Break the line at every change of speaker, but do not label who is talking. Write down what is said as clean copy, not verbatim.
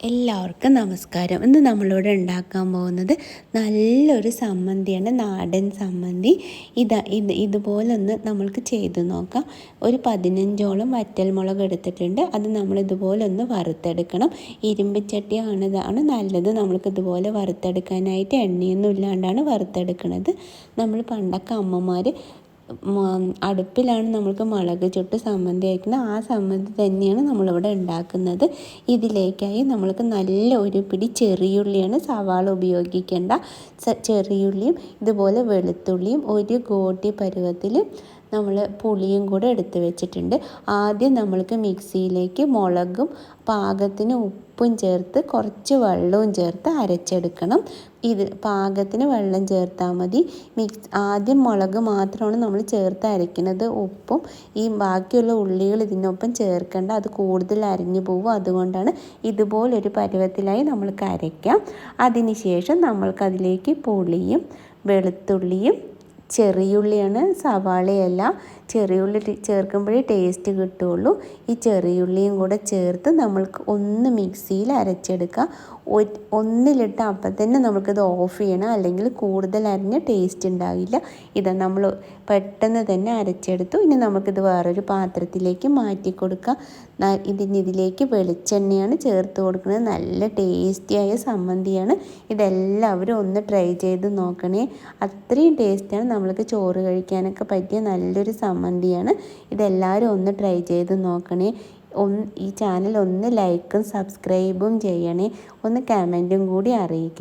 എല്ലാവർക്കും നമസ്കാരം. ഇന്ന് നമ്മളിവിടെ ഉണ്ടാക്കാൻ പോകുന്നത് നല്ലൊരു സമ്മന്തിയാണ്, നാടൻ സമ്മന്തി. ഇതുപോലൊന്ന് നമ്മൾക്ക് ചെയ്ത് നോക്കാം. ഒരു 15ഓളം വറ്റൽമുളക് എടുത്തിട്ടുണ്ട്. അത് നമ്മൾ ഇതുപോലൊന്ന് വറുത്തെടുക്കണം. ഇരുമ്പ് നല്ലത്. നമ്മൾക്ക് ഇതുപോലെ വറുത്തെടുക്കാനായിട്ട് എണ്ണയൊന്നും ഇല്ലാണ്ടാണ് വറുത്തെടുക്കുന്നത്. നമ്മൾ പണ്ടൊക്കെ അമ്മമാർ അടുപ്പിലാണ് നമ്മൾക്ക് മുളക് ചുട്ട് സമ്മന്തി അയക്കുന്നത്. ആ സമ്മന്തി തന്നെയാണ് നമ്മളിവിടെ ഉണ്ടാക്കുന്നത്. ഇതിലേക്കായി നമ്മൾക്ക് നല്ല ഒരു പിടി ചെറിയുള്ളിയാണ്, സവാള ഉപയോഗിക്കേണ്ട. ചെറിയുള്ളിയും ഇതുപോലെ വെളുത്തുള്ളിയും ഒരു ഗോട്ടി പരുവത്തിൽ നമ്മൾ പുളിയും കൂടെ എടുത്ത് വെച്ചിട്ടുണ്ട്. ആദ്യം നമ്മൾക്ക് മിക്സിയിലേക്ക് മുളകും പാകത്തിന് ഉപ്പും ചേർത്ത് കുറച്ച് വെള്ളവും ചേർത്ത് അരച്ചെടുക്കണം. പാകത്തിന് വെള്ളം ചേർത്താൽ മതി. ആദ്യം മുളക് മാത്രമാണ് നമ്മൾ ചേർത്ത് അരയ്ക്കുന്നത്. ഉപ്പും ഈ ബാക്കിയുള്ള ഉള്ളികൾ ഇതിനൊപ്പം ചേർക്കേണ്ട, അത് കൂടുതൽ അരിഞ്ഞു പോകും. അതുകൊണ്ടാണ് ഇതുപോലൊരു പരുവത്തിലായി നമ്മൾക്ക് അരയ്ക്കാം. അതിനുശേഷം നമ്മൾക്കതിലേക്ക് പുളിയും വെളുത്തുള്ളിയും, ചെറിയുള്ളിയാണ്, സവാളയല്ല. ചെറിയുള്ളി ചേർക്കുമ്പോഴേ ടേസ്റ്റ് കിട്ടുകയുള്ളൂ. ഈ ചെറിയുള്ളിയും കൂടെ ചേർത്ത് നമ്മൾക്ക് ഒന്ന് മിക്സിയിൽ അരച്ചെടുക്കുക. ഒന്നിലിട്ട് അപ്പം തന്നെ നമുക്കിത് ഓഫ് ചെയ്യണം, അല്ലെങ്കിൽ കൂടുതൽ അരിഞ്ഞ ടേസ്റ്റ് ഉണ്ടാവില്ല. നമ്മൾ പെട്ടെന്ന് തന്നെ അരച്ചെടുത്തു. ഇനി നമുക്കിത് വേറൊരു പാത്രത്തിലേക്ക് മാറ്റി കൊടുക്കാം. ഇതിലേക്ക് വെളിച്ചെണ്ണയാണ് ചേർത്ത് കൊടുക്കുന്നത്. നല്ല ടേസ്റ്റിയായ സമ്മന്തിയാണ്. ഇതെല്ലാവരും ഒന്ന് ട്രൈ ചെയ്ത് നോക്കണേ. അത്രയും ടേസ്റ്റാണ്. നമ്മൾക്ക് ചോറ് കഴിക്കാനൊക്കെ പറ്റിയ നല്ലൊരു സമ്മന്തിയാണ്. ഇതെല്ലാവരും ഒന്ന് ട്രൈ ചെയ്ത് നോക്കണേ. ഈ ചാനൽ ഒന്ന് ലൈക്കും സബ്സ്ക്രൈബും ചെയ്യണേ. ഒന്ന് കമൻറ്റും കൂടി അറിയിക്കണം.